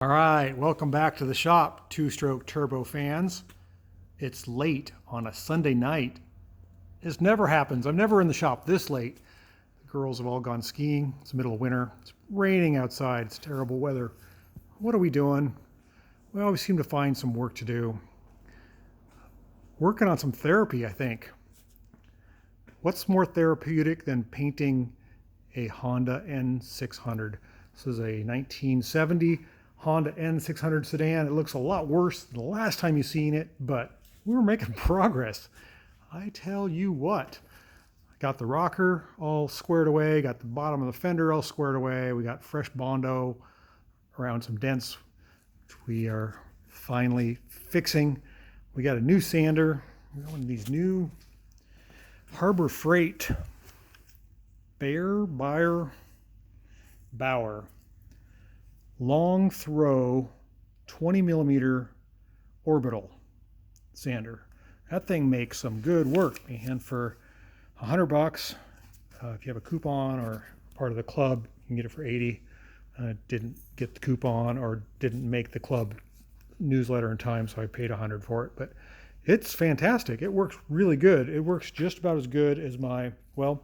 All right, welcome back to the shop, two-stroke turbo fans. It's late on a Sunday night. This never happens. I'm never in the shop this late. The girls have all gone skiing. It's the middle of winter. It's raining outside. It's terrible weather. What are we doing? Well, we seem to find some work to do. Working on some therapy, I think. What's more therapeutic than painting a Honda N600? This is a 1970 Honda N600 sedan. It looks a lot worse than the last time you've seen it, but we're making progress. I tell you what, I got the rocker all squared away, got the bottom of the fender all squared away. We got fresh Bondo around some dents, which we are finally fixing. We got a new sander. We got one of these new Harbor Freight Bauer long throw 20 millimeter orbital sander. That thing makes some good work, and for $100, if you have a coupon or part of the club, you can get it for 80. Didn't get the coupon or didn't make the club newsletter in time, so I paid 100 for it. But it's fantastic. It works really good. It works just about as good as my, well,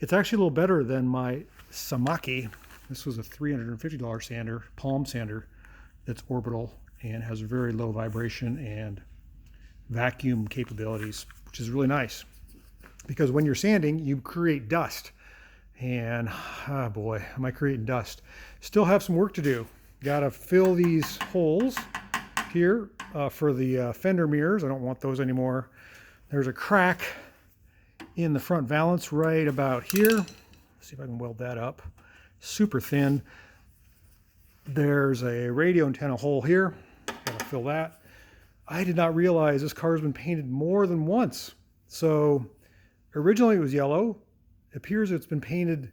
it's actually a little better than my Samaki. This was a $350 sander, palm sander, that's orbital and has very low vibration and vacuum capabilities, which is really nice. Because when you're sanding, you create dust. And, oh boy, am I creating dust. Still have some work to do. Got to fill these holes here for the fender mirrors. I don't want those anymore. There's a crack in the front valance right about here. Let's see if I can weld that up. Super thin. There's a radio antenna hole here. Gotta fill that. I did not realize this car's been painted more than once. So originally it was yellow. It appears it's been painted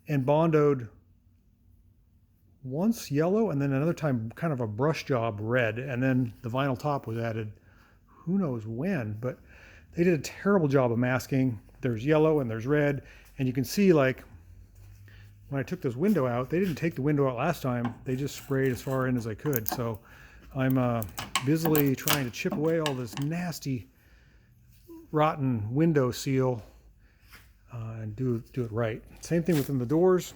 and bondoed once yellow, and then another time kind of a brush job red, and then the vinyl top was added who knows when, but they did a terrible job of masking. There's yellow and there's red, and you can see, like, when I took this window out, they didn't take the window out last time. They just sprayed as far in as I could. So I'm busily trying to chip away all this nasty, rotten window seal and do it right. Same thing within the doors.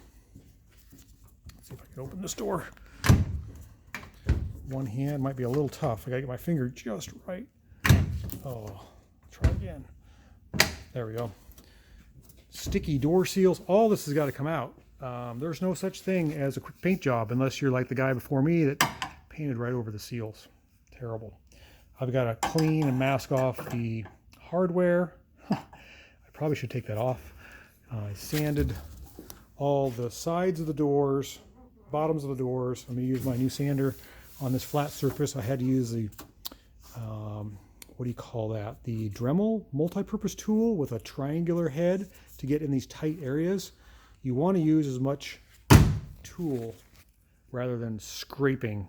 Let's see if I can open this door. One hand might be a little tough. I gotta get my finger just right. Oh, try again. There we go. Sticky door seals. All this has got to come out. There's no such thing as a quick paint job unless you're like the guy before me that painted right over the seals. Terrible. I've got to clean and mask off the hardware. I probably should take that off. I sanded all the sides of the doors, bottoms of the doors. I'm going to use my new sander on this flat surface. I had to use the, what do you call that? The Dremel multi-purpose tool with a triangular head to get in these tight areas. You want to use as much tool rather than scraping.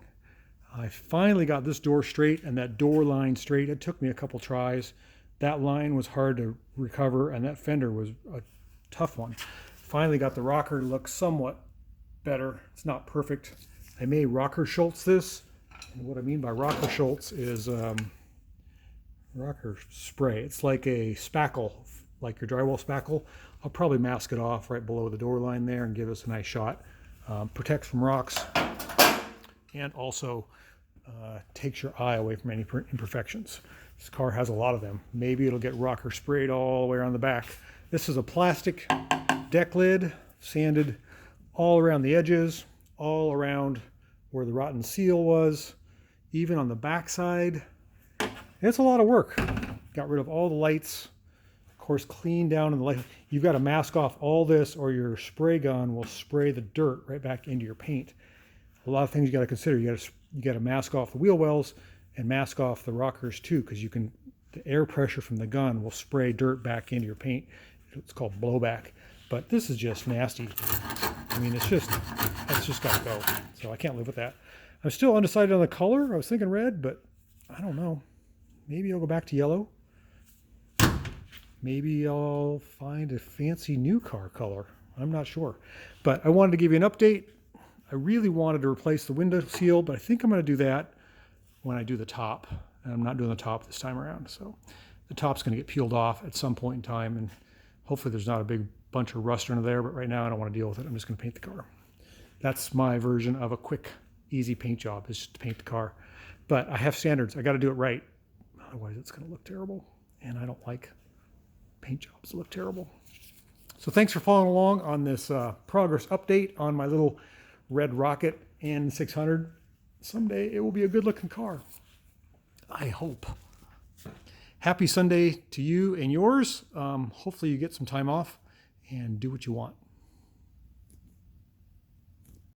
I finally got this door straight and that door line straight. It took me a couple tries. That line was hard to recover, and that fender was a tough one. Finally got the rocker to look somewhat better. It's not perfect. I may rocker Schultz this. And what I mean by rocker Schultz is rocker spray. It's like a spackle, like your drywall spackle. I'll probably mask it off right below the door line there and give us a nice shot. Protects from rocks and also takes your eye away from any imperfections. This car has a lot of them. Maybe it'll get rocker sprayed all the way around the back. This is a plastic deck lid, sanded all around the edges, all around where the rotten seal was, even on the back side. It's a lot of work. Got rid of all the lights. Of course, clean down in the light. You've got to mask off all this or your spray gun will spray the dirt right back into your paint. A lot of things you got to consider. You got to mask off the wheel wells and mask off the rockers too, because the air pressure from the gun will spray dirt back into your paint. It's called blowback. But this is just nasty. I mean, it's just got to go. So I can't live with that. I'm still undecided on the color. I was thinking red, but I don't know. Maybe I'll go back to yellow. Maybe I'll find a fancy new car color. I'm not sure. But I wanted to give you an update. I really wanted to replace the window seal, but I think I'm going to do that when I do the top. And I'm not doing the top this time around. So the top's going to get peeled off at some point in time, and hopefully there's not a big bunch of rust under there, but right now I don't want to deal with it. I'm just going to paint the car. That's my version of a quick, easy paint job, is just to paint the car. But I have standards. I got to do it right. Otherwise it's going to look terrible. And I don't like paint jobs that look terrible. So thanks for following along on this progress update on my little red Rocket N600. Someday it will be a good looking car. I hope. Happy Sunday to you and yours. Hopefully you get some time off and do what you want.